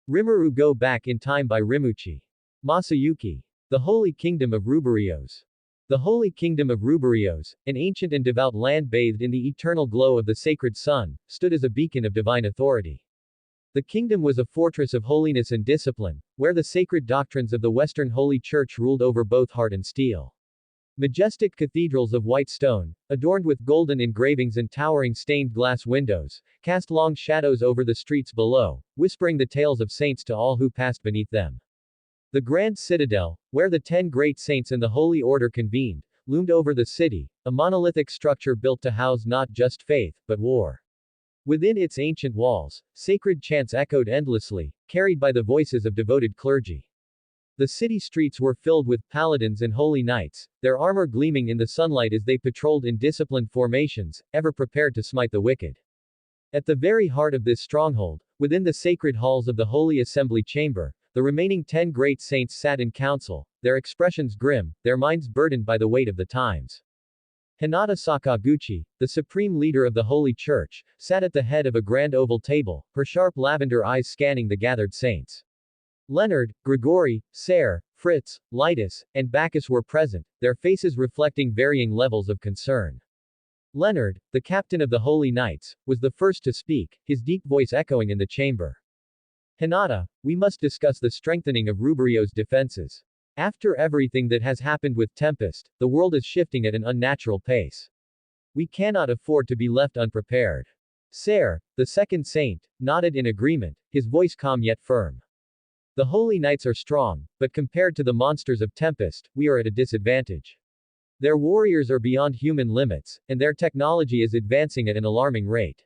RIMURU Go Back in Time by Rimu-chi. Masayuki. The Holy Kingdom of Ruburios. The Holy Kingdom of Ruburios, an ancient and devout land bathed in the eternal glow of the sacred sun, stood as a beacon of divine authority. The kingdom was a fortress of holiness and discipline, where the sacred doctrines of the Western Holy Church ruled over both heart and steel. Majestic cathedrals of white stone, adorned with golden engravings and towering stained glass windows, cast long shadows over the streets below, whispering the tales of saints to all who passed beneath them. The grand citadel, where the 10 great saints and the Holy Order convened, loomed over the city, a monolithic structure built to house not just faith, but war. Within its ancient walls, sacred chants echoed endlessly, carried by the voices of devoted clergy. The city streets were filled with paladins and holy knights, their armor gleaming in the sunlight as they patrolled in disciplined formations, ever prepared to smite the wicked. At the very heart of this stronghold, within the sacred halls of the Holy Assembly Chamber, the remaining 10 great saints sat in council, their expressions grim, their minds burdened by the weight of the times. Hinata Sakaguchi, the supreme leader of the Holy Church, sat at the head of a grand oval table, her sharp lavender eyes scanning the gathered saints. Leonard, Grigori, Serre, Fritz, Lytus, and Bacchus were present, their faces reflecting varying levels of concern. Leonard, the captain of the Holy Knights, was the first to speak, his deep voice echoing in the chamber. Hinata, we must discuss the strengthening of Ruburio's defenses. After everything that has happened with Tempest, the world is shifting at an unnatural pace. We cannot afford to be left unprepared. Serre, the second saint, nodded in agreement, his voice calm yet firm. The Holy Knights are strong, but compared to the monsters of Tempest, we are at a disadvantage. Their warriors are beyond human limits, and their technology is advancing at an alarming rate.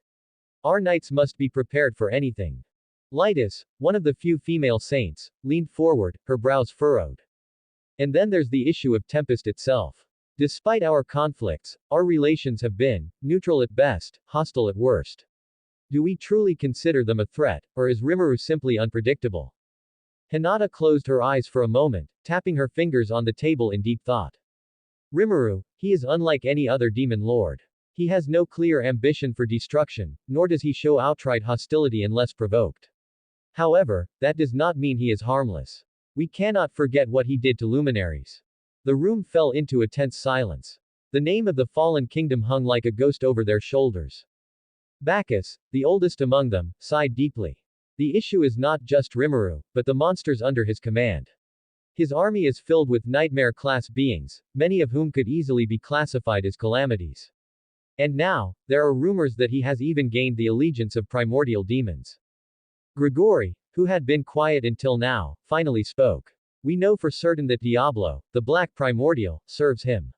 Our knights must be prepared for anything. Lytus, one of the few female saints, leaned forward, her brows furrowed. And then there's the issue of Tempest itself. Despite our conflicts, our relations have been neutral at best, hostile at worst. Do we truly consider them a threat, or is Rimuru simply unpredictable? Hinata closed her eyes for a moment, tapping her fingers on the table in deep thought. Rimuru, he is unlike any other demon lord. He has no clear ambition for destruction, nor does he show outright hostility unless provoked. However, that does not mean he is harmless. We cannot forget what he did to luminaries. The room fell into a tense silence. The name of the fallen kingdom hung like a ghost over their shoulders. Bacchus, the oldest among them, sighed deeply. The issue is not just Rimuru, but the monsters under his command. His army is filled with nightmare-class beings, many of whom could easily be classified as calamities. And now, there are rumors that he has even gained the allegiance of primordial demons. Grigori, who had been quiet until now, finally spoke. We know for certain that Diablo, the black primordial, serves him.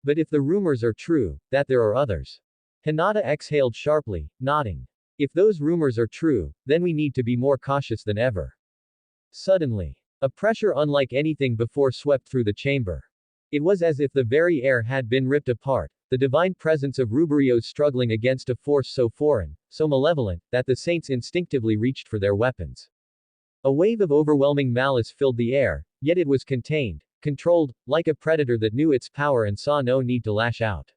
But if the rumors are true, that there are others. Hinata exhaled sharply, nodding. If those rumors are true, then we need to be more cautious than ever. Suddenly, a pressure unlike anything before swept through the chamber. It was as if the very air had been ripped apart, the divine presence of Ruburios struggling against a force so foreign, so malevolent, that the saints instinctively reached for their weapons. A wave of overwhelming malice filled the air, yet it was contained, controlled, like a predator that knew its power and saw no need to lash out.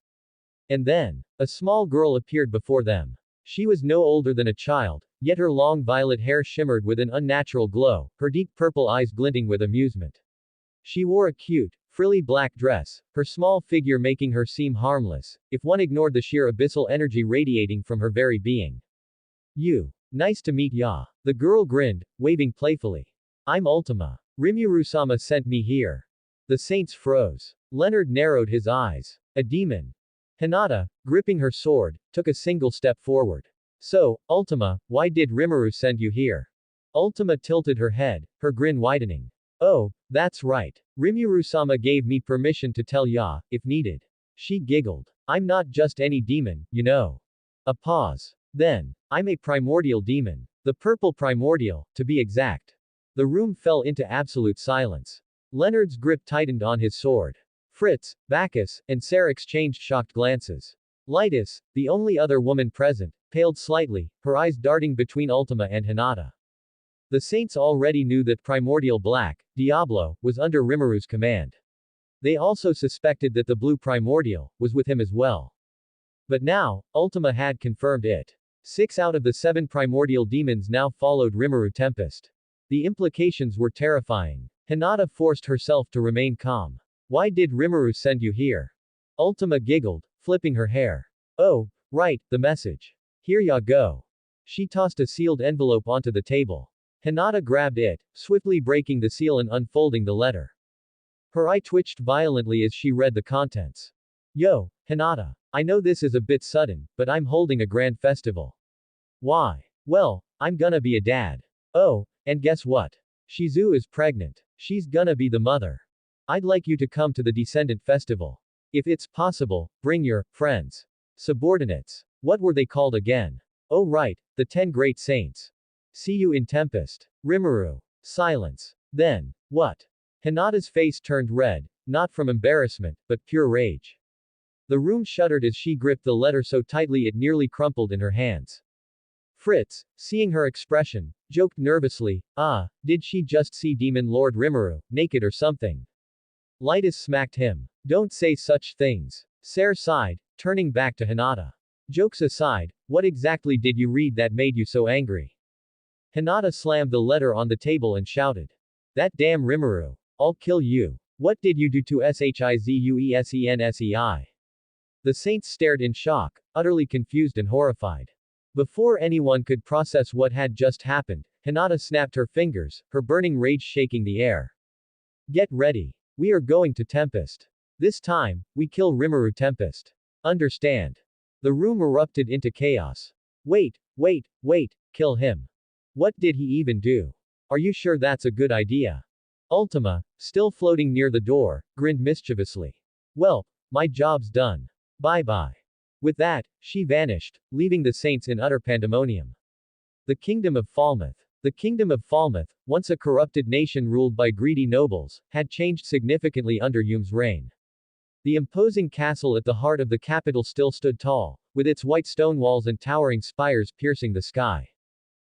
And then, a small girl appeared before them. She was no older than a child, yet her long violet hair shimmered with an unnatural glow, her deep purple eyes glinting with amusement. She wore a cute, frilly black dress, her small figure making her seem harmless, if one ignored the sheer abyssal energy radiating from her very being. You. Nice to meet ya. The girl grinned, waving playfully. I'm Ultima. Rimuru-sama sent me here. The saints froze. Leonard narrowed his eyes. A demon. Hinata, gripping her sword, took a single step forward. So, Ultima, why did Rimuru send you here? Ultima tilted her head, her grin widening. Oh, that's right. Rimuru-sama gave me permission to tell ya, if needed. She giggled. I'm not just any demon, you know. A pause. Then, I'm a primordial demon. The purple primordial, to be exact. The room fell into absolute silence. Leonard's grip tightened on his sword. Fritz, Bacchus, and Serre exchanged shocked glances. Lytus, the only other woman present, paled slightly, her eyes darting between Ultima and Hinata. The saints already knew that Primordial Black, Diablo, was under Rimuru's command. They also suspected that the Blue Primordial was with him as well. But now, Ultima had confirmed it. 6 out of the 7 primordial demons now followed Rimuru Tempest. The implications were terrifying. Hinata forced herself to remain calm. Why did Rimuru send you here? Ultima giggled, flipping her hair. Oh, right, the message. Here ya go. She tossed a sealed envelope onto the table. Hinata grabbed it, swiftly breaking the seal and unfolding the letter. Her eye twitched violently as she read the contents. Yo, Hinata. I know this is a bit sudden, but I'm holding a grand festival. Why? Well, I'm gonna be a dad. Oh, and guess what? Shizu is pregnant. She's gonna be the mother. I'd like you to come to the Descendant Festival. If it's possible, bring your friends. Subordinates. What were they called again? Oh right, the 10 Great Saints. See you in Tempest. Rimuru. Silence. Then, what? Hinata's face turned red, not from embarrassment, but pure rage. The room shuddered as she gripped the letter so tightly it nearly crumpled in her hands. Fritz, seeing her expression, joked nervously, did she just see Demon Lord Rimuru, naked or something? Lightus smacked him. Don't say such things. Sare sighed, turning back to Hinata. Jokes aside, what exactly did you read that made you so angry? Hinata slammed the letter on the table and shouted. That damn Rimuru. I'll kill you. What did you do to Shizuesensei? The saints stared in shock, utterly confused and horrified. Before anyone could process what had just happened, Hinata snapped her fingers, her burning rage shaking the air. Get ready. We are going to Tempest. This time, we kill Rimuru Tempest. Understand? The room erupted into chaos. Wait, kill him. What did he even do? Are you sure that's a good idea? Ultima, still floating near the door, grinned mischievously. Well, my job's done. Bye-bye. With that, she vanished, leaving the saints in utter pandemonium. The Kingdom of Falmouth. The Kingdom of Falmouth, once a corrupted nation ruled by greedy nobles, had changed significantly under Yume's reign. The imposing castle at the heart of the capital still stood tall, with its white stone walls and towering spires piercing the sky.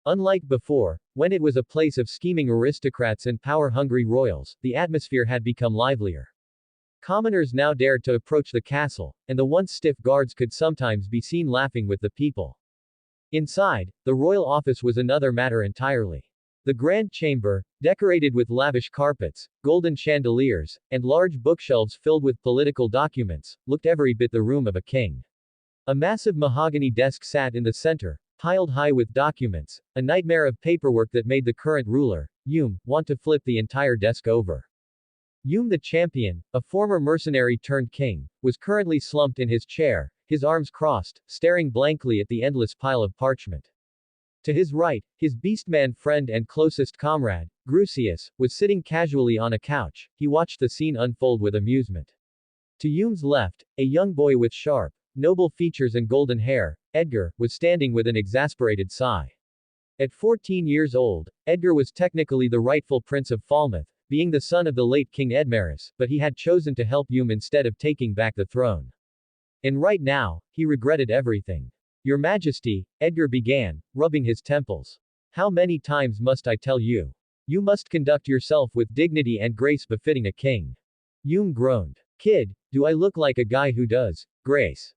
Unlike before, when it was a place of scheming aristocrats and power-hungry royals, the atmosphere had become livelier. Commoners now dared to approach the castle, and the once stiff guards could sometimes be seen laughing with the people. Inside, the royal office was another matter entirely. The grand chamber, decorated with lavish carpets, golden chandeliers, and large bookshelves filled with political documents, looked every bit the room of a king. A massive mahogany desk sat in the center, piled high with documents, a nightmare of paperwork that made the current ruler, Yume, want to flip the entire desk over. Yume the Champion, a former mercenary turned king, was currently slumped in his chair, his arms crossed, staring blankly at the endless pile of parchment. To his right, his beastman friend and closest comrade, Grucius, was sitting casually on a couch. He watched the scene unfold with amusement. To Yume's left, a young boy with sharp, noble features and golden hair, Edgar, was standing with an exasperated sigh. At 14 years old, Edgar was technically the rightful prince of Falmouth, being the son of the late King Edmaris, but he had chosen to help Yume instead of taking back the throne. And right now, he regretted everything. Your Majesty, Edgar began, rubbing his temples. How many times must I tell you? You must conduct yourself with dignity and grace befitting a king. Yume groaned. Kid, do I look like a guy who does grace?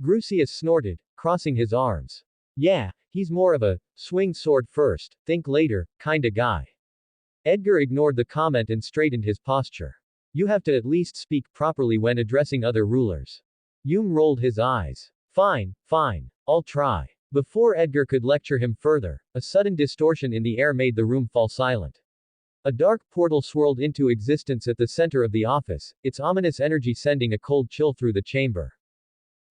Grucius snorted, crossing his arms. Yeah, he's more of a swing sword first, think later, kinda guy. Edgar ignored the comment and straightened his posture. You have to at least speak properly when addressing other rulers. Yume rolled his eyes. Fine, I'll try. Before Edgar could lecture him further, a sudden distortion in the air made the room fall silent. A dark portal swirled into existence at the center of the office, its ominous energy sending a cold chill through the chamber.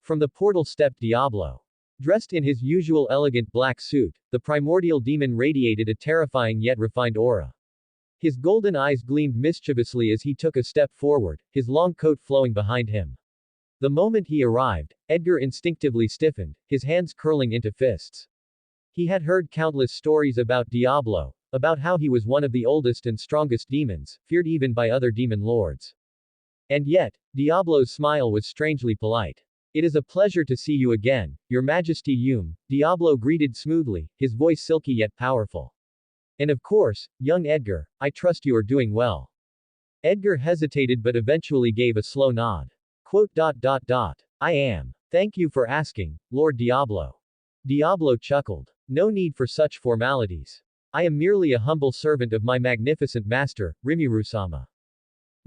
From the portal stepped Diablo. Dressed in his usual elegant black suit, the primordial demon radiated a terrifying yet refined aura. His golden eyes gleamed mischievously as he took a step forward, his long coat flowing behind him. The moment he arrived, Edgar instinctively stiffened, his hands curling into fists. He had heard countless stories about Diablo, about how he was one of the oldest and strongest demons, feared even by other demon lords. And yet, Diablo's smile was strangely polite. It is a pleasure to see you again, Your Majesty Yume, Diablo greeted smoothly, his voice silky yet powerful. And of course, young Edgar, I trust you are doing well. Edgar hesitated but eventually gave a slow nod. I am. Thank you for asking, Lord Diablo. Diablo chuckled. No need for such formalities. I am merely a humble servant of my magnificent master, Rimuru-sama.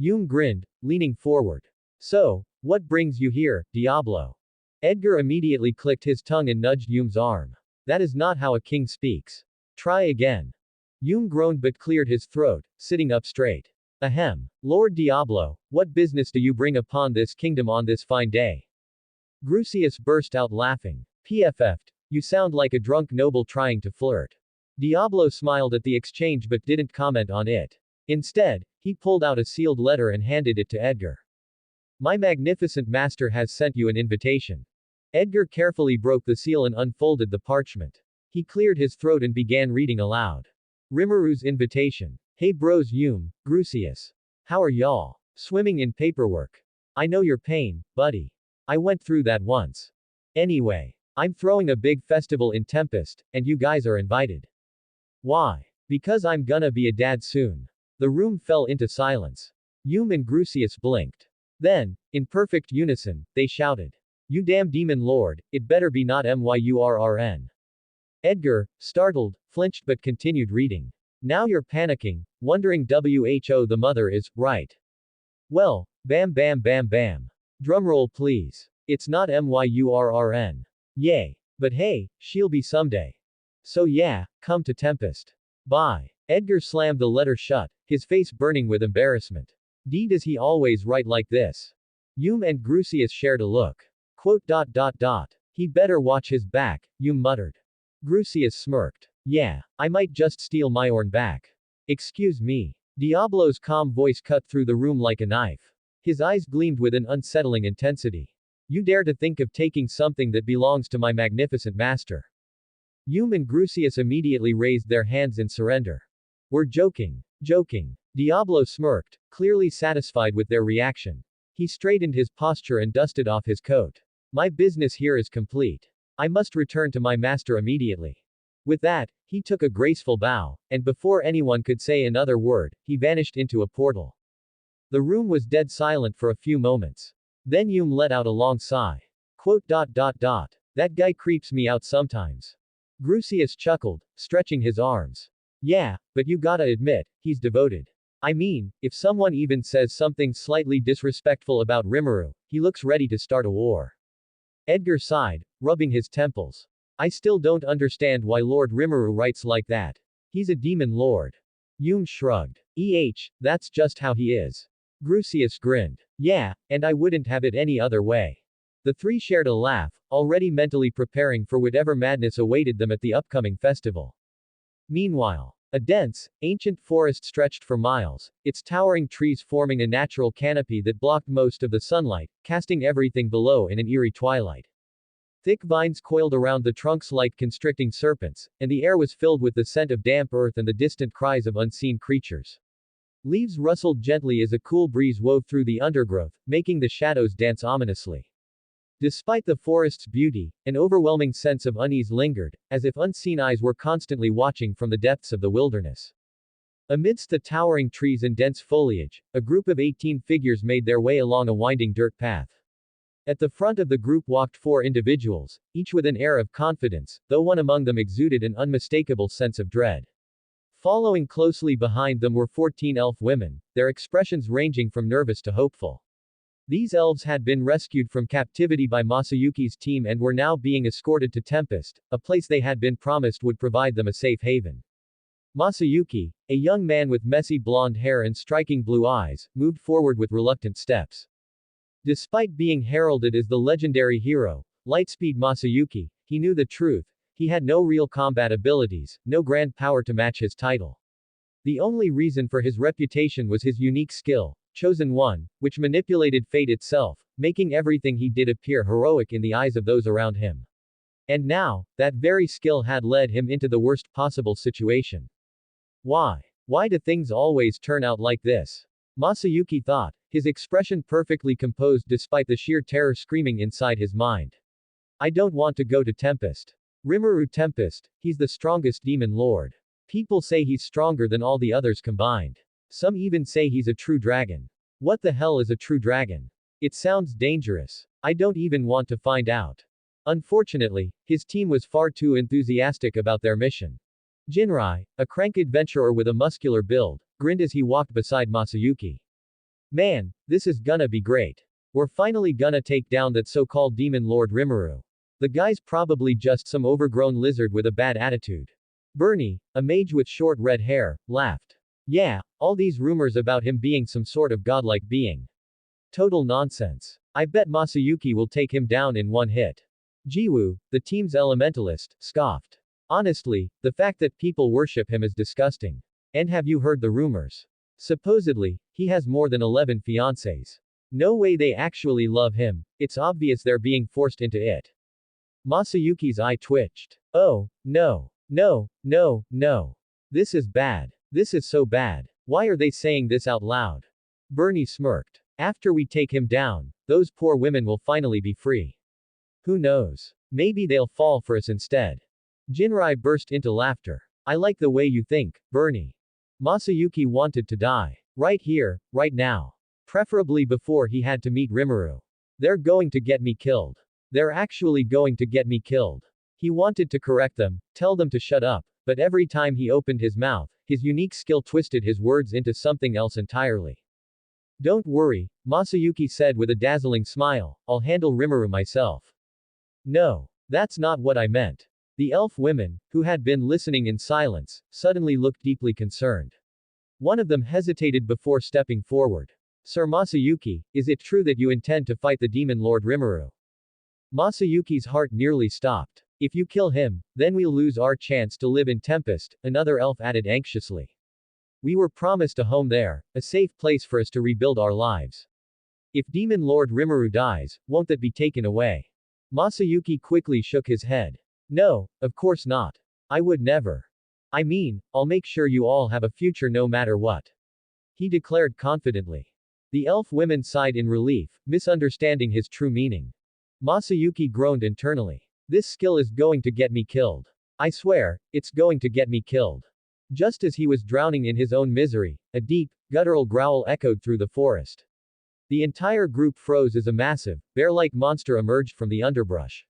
Yume grinned, leaning forward. So, what brings you here, Diablo? Edgar immediately clicked his tongue and nudged Yume's arm. That is not how a king speaks. Try again. Yume groaned but cleared his throat, sitting up straight. Ahem. Lord Diablo, what business do you bring upon this kingdom on this fine day? Grucius burst out laughing. PFF'd. You sound like a drunk noble trying to flirt. Diablo smiled at the exchange but didn't comment on it. Instead, he pulled out a sealed letter and handed it to Edgar. My magnificent master has sent you an invitation. Edgar carefully broke the seal and unfolded the parchment. He cleared his throat and began reading aloud. Rimuru's invitation. Hey bros Yume, Grucius. How are y'all? Swimming in paperwork. I know your pain, buddy. I went through that once. Anyway, I'm throwing a big festival in Tempest, and you guys are invited. Why? Because I'm gonna be a dad soon. The room fell into silence. Yume and Grucius blinked. Then, in perfect unison, they shouted. You damn demon lord, it better be not MYURRN. Edgar, startled, flinched but continued reading. Now you're panicking, wondering WHO the mother is, right. Well, bam bam bam bam. Drumroll please. It's not MYURRN. Yay. But hey, she'll be someday. So yeah, come to Tempest. Bye. Edgar slammed the letter shut, his face burning with embarrassment. Does he always write like this? Yume and Grucius shared a look. Quote. He better watch his back, Yume muttered. Grucius smirked. Yeah, I might just steal Myorn back. Excuse me. Diablo's calm voice cut through the room like a knife. His eyes gleamed with an unsettling intensity. You dare to think of taking something that belongs to my magnificent master. Yume and Grucius immediately raised their hands in surrender. We're joking. Joking. Diablo smirked, clearly satisfied with their reaction. He straightened his posture and dusted off his coat. My business here is complete. I must return to my master immediately. With that, he took a graceful bow, and before anyone could say another word, he vanished into a portal. The room was dead silent for a few moments. Then Yume let out a long sigh. Quote. That guy creeps me out sometimes. Grucius chuckled, stretching his arms. Yeah, but you gotta admit, he's devoted. I mean, if someone even says something slightly disrespectful about Rimuru, he looks ready to start a war. Edgar sighed, rubbing his temples. I still don't understand why Lord Rimuru writes like that. He's a demon lord. Yume shrugged. That's just how he is. Grucius grinned. Yeah, and I wouldn't have it any other way. The three shared a laugh, already mentally preparing for whatever madness awaited them at the upcoming festival. Meanwhile, a dense, ancient forest stretched for miles, its towering trees forming a natural canopy that blocked most of the sunlight, casting everything below in an eerie twilight. Thick vines coiled around the trunks like constricting serpents, and the air was filled with the scent of damp earth and the distant cries of unseen creatures. Leaves rustled gently as a cool breeze wove through the undergrowth, making the shadows dance ominously. Despite the forest's beauty, an overwhelming sense of unease lingered, as if unseen eyes were constantly watching from the depths of the wilderness. Amidst the towering trees and dense foliage, a group of 18 figures made their way along a winding dirt path. At the front of the group walked 4 individuals, each with an air of confidence, though one among them exuded an unmistakable sense of dread. Following closely behind them were 14 elf women, their expressions ranging from nervous to hopeful. These elves had been rescued from captivity by Masayuki's team and were now being escorted to Tempest, a place they had been promised would provide them a safe haven. Masayuki, a young man with messy blonde hair and striking blue eyes, moved forward with reluctant steps. Despite being heralded as the legendary hero, Lightspeed Masayuki, he knew the truth. He had no real combat abilities, no grand power to match his title. The only reason for his reputation was his unique skill, Chosen One, which manipulated fate itself, making everything he did appear heroic in the eyes of those around him. And now, that very skill had led him into the worst possible situation. Why? Why do things always turn out like this? Masayuki thought, his expression perfectly composed despite the sheer terror screaming inside his mind. I don't want to go to Tempest. Rimuru Tempest, he's the strongest demon lord. People say he's stronger than all the others combined. Some even say he's a true dragon. What the hell is a true dragon? It sounds dangerous. I don't even want to find out. Unfortunately, his team was far too enthusiastic about their mission. Jinrai, a crank adventurer with a muscular build, grinned as he walked beside Masayuki. Man, this is gonna be great. We're finally gonna take down that so-called demon lord Rimuru. The guy's probably just some overgrown lizard with a bad attitude. Bernie, a mage with short red hair, laughed. Yeah, all these rumors about him being some sort of godlike being. Total nonsense. I bet Masayuki will take him down in one hit. Jiwoo, the team's elementalist, scoffed. Honestly, the fact that people worship him is disgusting. And have you heard the rumors? Supposedly, he has more than 11 fiancés. No way they actually love him, it's obvious they're being forced into it. Masayuki's eye twitched. Oh, no. No, no, no. This is bad. This is so bad. Why are they saying this out loud? Bernie smirked. After we take him down, those poor women will finally be free. Who knows? Maybe they'll fall for us instead. Jinrai burst into laughter. I like the way you think, Bernie. Masayuki wanted to die. Right here, right now. Preferably before he had to meet Rimuru. They're going to get me killed. They're actually going to get me killed. He wanted to correct them, tell them to shut up, but every time he opened his mouth, his unique skill twisted his words into something else entirely. Don't worry, Masayuki said with a dazzling smile, I'll handle Rimuru myself. No. That's not what I meant. The elf women, who had been listening in silence, suddenly looked deeply concerned. One of them hesitated before stepping forward. Sir Masayuki, is it true that you intend to fight the demon lord Rimuru? Masayuki's heart nearly stopped. If you kill him, then we'll lose our chance to live in Tempest, another elf added anxiously. We were promised a home there, a safe place for us to rebuild our lives. If demon lord Rimuru dies, won't that be taken away? Masayuki quickly shook his head. No, of course not. I would never. I mean, I'll make sure you all have a future no matter what. He declared confidently. The elf women sighed in relief, misunderstanding his true meaning. Masayuki groaned internally. This skill is going to get me killed. I swear, it's going to get me killed. Just as he was drowning in his own misery, a deep, guttural growl echoed through the forest. The entire group froze as a massive, bear-like monster emerged from the underbrush.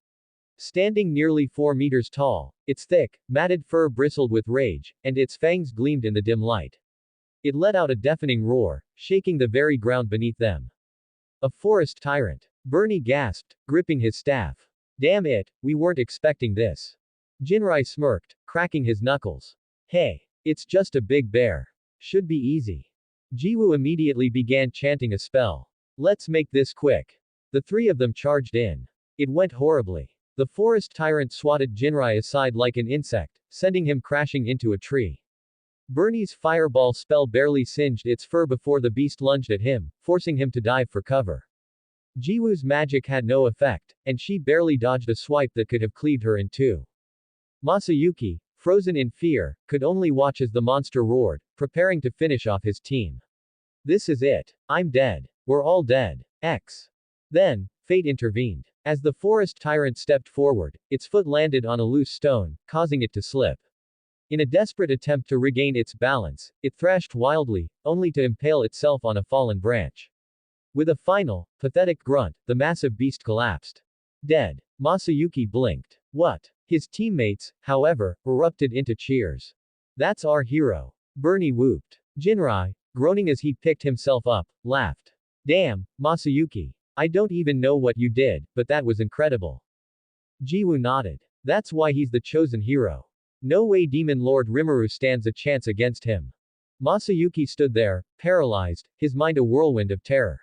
Standing nearly 4 meters tall, its thick, matted fur bristled with rage, and its fangs gleamed in the dim light. It let out a deafening roar, shaking the very ground beneath them. A forest tyrant. Bernie gasped, gripping his staff. Damn it, we weren't expecting this. Jinrai smirked, cracking his knuckles. Hey, it's just a big bear. Should be easy. Jiwoo immediately began chanting a spell. Let's make this quick. The three of them charged in. It went horribly. The forest tyrant swatted Jinrai aside like an insect, sending him crashing into a tree. Bernie's fireball spell barely singed its fur before the beast lunged at him, forcing him to dive for cover. Jiwoo's magic had no effect, and she barely dodged a swipe that could have cleaved her in two. Masayuki, frozen in fear, could only watch as the monster roared, preparing to finish off his team. This is it. I'm dead. We're all dead. X. Then, fate intervened. As the forest tyrant stepped forward, its foot landed on a loose stone, causing it to slip. In a desperate attempt to regain its balance, it thrashed wildly, only to impale itself on a fallen branch. With a final, pathetic grunt, the massive beast collapsed. Dead. Masayuki blinked. What? His teammates, however, erupted into cheers. That's our hero. Bernie whooped. Jinrai, groaning as he picked himself up, laughed. Damn, Masayuki. I don't even know what you did, but that was incredible. Jiwoo nodded. That's why he's the chosen hero. No way demon lord Rimuru stands a chance against him. Masayuki stood there, paralyzed, his mind a whirlwind of terror.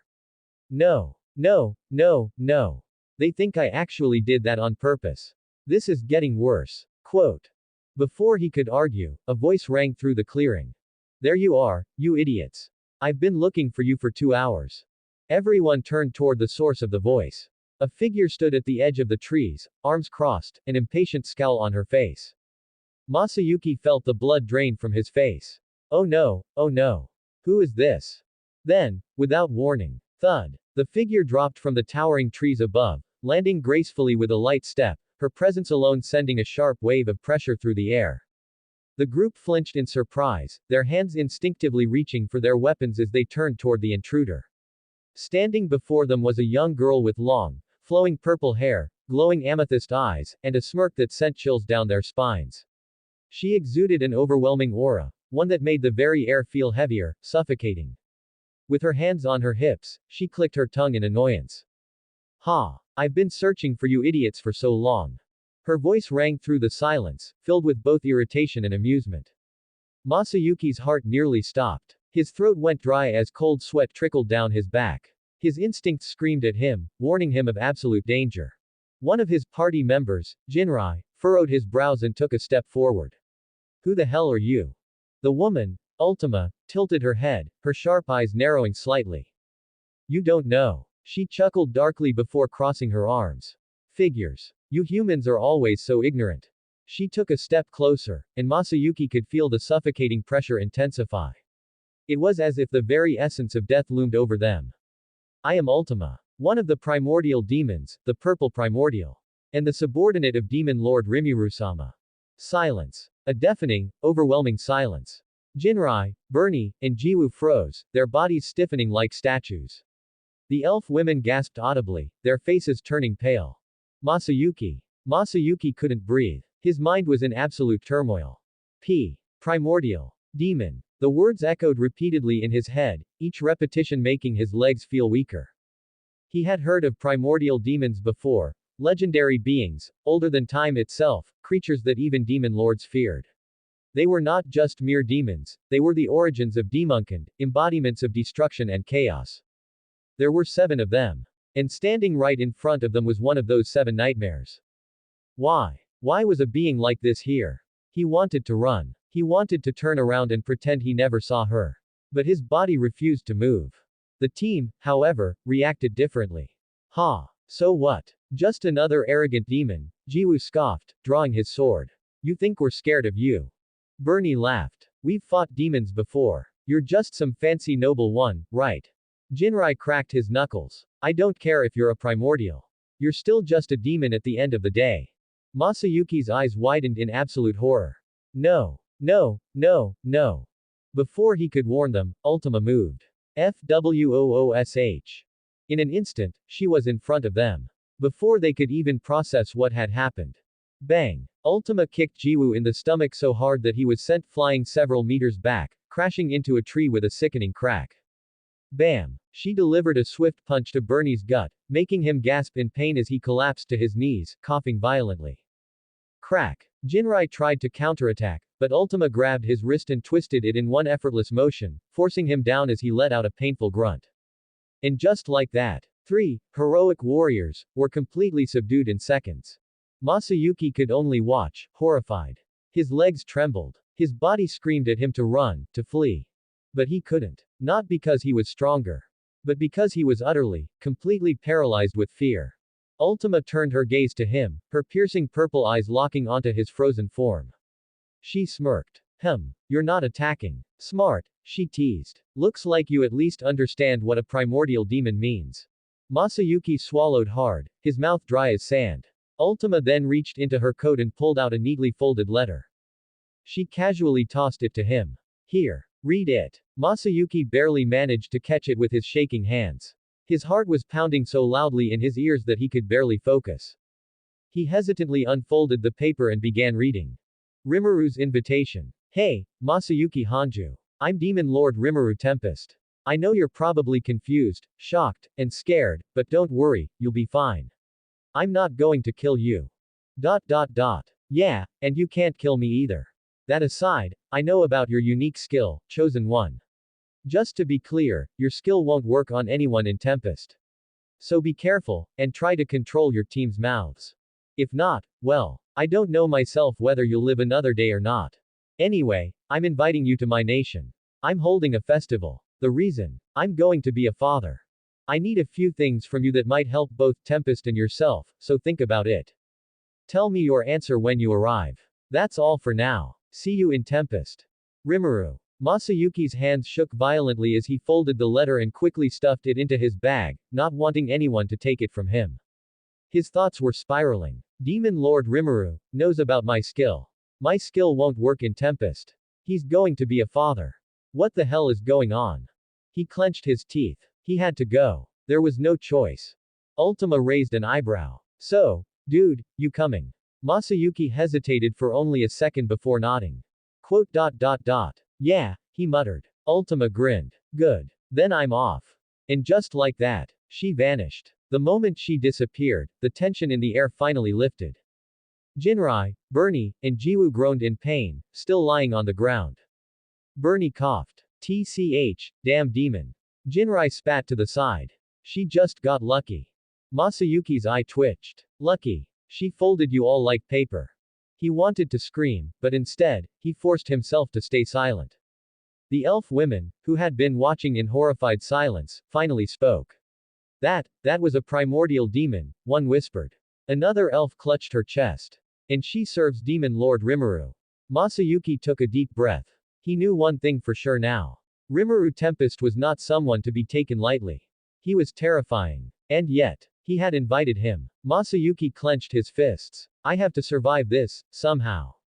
No. No, no, no. They think I actually did that on purpose. This is getting worse. Quote. Before he could argue, a voice rang through the clearing. There you are, you idiots. I've been looking for you for 2 hours. Everyone turned toward the source of the voice. A figure stood at the edge of the trees, arms crossed, an impatient scowl on her face. Masayuki felt the blood drain from his face. Oh no, oh no. Who is this? Then, without warning, thud. The figure dropped from the towering trees above, landing gracefully with a light step, her presence alone sending a sharp wave of pressure through the air. The group flinched in surprise, their hands instinctively reaching for their weapons as they turned toward the intruder. Standing before them was a young girl with long, flowing purple hair, glowing amethyst eyes, and a smirk that sent chills down their spines. She exuded an overwhelming aura, one that made the very air feel heavier, suffocating. With her hands on her hips, she clicked her tongue in annoyance. Ha! I've been searching for you idiots for so long. Her voice rang through the silence, filled with both irritation and amusement. Masayuki's heart nearly stopped. His throat went dry as cold sweat trickled down his back. His instincts screamed at him, warning him of absolute danger. One of his party members, Jinrai, furrowed his brows and took a step forward. Who the hell are you? The woman, Ultima, tilted her head, her sharp eyes narrowing slightly. You don't know. She chuckled darkly before crossing her arms. Figures. You humans are always so ignorant. She took a step closer, and Masayuki could feel the suffocating pressure intensify. It was as if the very essence of death loomed over them. I am Ultima, one of the primordial demons, the purple primordial, and the subordinate of Demon Lord Rimuru-sama. Silence. A deafening, overwhelming silence. Jinrai, Bernie, and Jiwoo froze, their bodies stiffening like statues. The elf women gasped audibly, their faces turning pale. Masayuki. Masayuki couldn't breathe. His mind was in absolute turmoil. Primordial. Demon. The words echoed repeatedly in his head, each repetition making his legs feel weaker. He had heard of primordial demons before, legendary beings, older than time itself, creatures that even demon lords feared. They were not just mere demons, they were the origins of Demonkind, embodiments of destruction and chaos. There were 7 of them. And standing right in front of them was one of those 7 nightmares. Why? Why was a being like this here? He wanted to run. He wanted to turn around and pretend he never saw her. But his body refused to move. The team, however, reacted differently. Ha! So what? Just another arrogant demon, Jiwoo scoffed, drawing his sword. You think we're scared of you? Bernie laughed. We've fought demons before. You're just some fancy noble one, right? Jinrai cracked his knuckles. I don't care if you're a primordial. You're still just a demon at the end of the day. Masayuki's eyes widened in absolute horror. No. No, no, no. Before he could warn them, Ultima moved. FWOOSH. In an instant, she was in front of them. Before they could even process what had happened. Bang! Ultima kicked Jiwoo in the stomach so hard that he was sent flying several meters back, crashing into a tree with a sickening crack. Bam! She delivered a swift punch to Bernie's gut, making him gasp in pain as he collapsed to his knees, coughing violently. Crack! Jinrai tried to counterattack, but Ultima grabbed his wrist and twisted it in one effortless motion, forcing him down as he let out a painful grunt. And just like that, 3 heroic warriors were completely subdued in seconds. Masayuki could only watch, horrified. His legs trembled. His body screamed at him to run, to flee. But he couldn't. Not because he was stronger. But because he was utterly, completely paralyzed with fear. Ultima turned her gaze to him, her piercing purple eyes locking onto his frozen form. She smirked. You're not attacking. Smart, she teased. Looks like you at least understand what a primordial demon means. Masayuki swallowed hard, his mouth dry as sand. Ultima then reached into her coat and pulled out a neatly folded letter. She casually tossed it to him. Here. Read it. Masayuki barely managed to catch it with his shaking hands. His heart was pounding so loudly in his ears that he could barely focus. He hesitantly unfolded the paper and began reading. Rimuru's invitation. Hey, Masayuki Hanju. I'm Demon Lord Rimuru Tempest. I know you're probably confused, shocked, and scared, but don't worry, you'll be fine. I'm not going to kill you. Yeah, and you can't kill me either. That aside, I know about your unique skill, Chosen One. Just to be clear, your skill won't work on anyone in Tempest. So be careful, and try to control your team's mouths. If not, well, I don't know myself whether you'll live another day or not. Anyway, I'm inviting you to my nation. I'm holding a festival. The reason? I'm going to be a father. I need a few things from you that might help both Tempest and yourself, so think about it. Tell me your answer when you arrive. That's all for now. See you in Tempest. Rimuru. Masayuki's hands shook violently as he folded the letter and quickly stuffed it into his bag, not wanting anyone to take it from him. His thoughts were spiraling. Demon Lord Rimuru knows about my skill. My skill won't work in Tempest. He's going to be a father. What the hell is going on? He clenched his teeth. He had to go. There was no choice. Ultima raised an eyebrow. So, dude, you coming? Masayuki hesitated for only a second before nodding. Yeah, he muttered. Ultima grinned. Good. Then I'm off. And just like that, she vanished. The moment she disappeared, the tension in the air finally lifted. Jinrai, Bernie, and Jiwoo groaned in pain, still lying on the ground. Bernie coughed. TCH, damn demon. Jinrai spat to the side. She just got lucky. Masayuki's eye twitched. Lucky. She folded you all like paper. He wanted to scream, but instead, he forced himself to stay silent. The elf women, who had been watching in horrified silence, finally spoke. That was a primordial demon, one whispered. Another elf clutched her chest. And she serves Demon Lord Rimuru. Masayuki took a deep breath. He knew one thing for sure now. Rimuru Tempest was not someone to be taken lightly. He was terrifying. And yet, he had invited him. Masayuki clenched his fists. I have to survive this, somehow.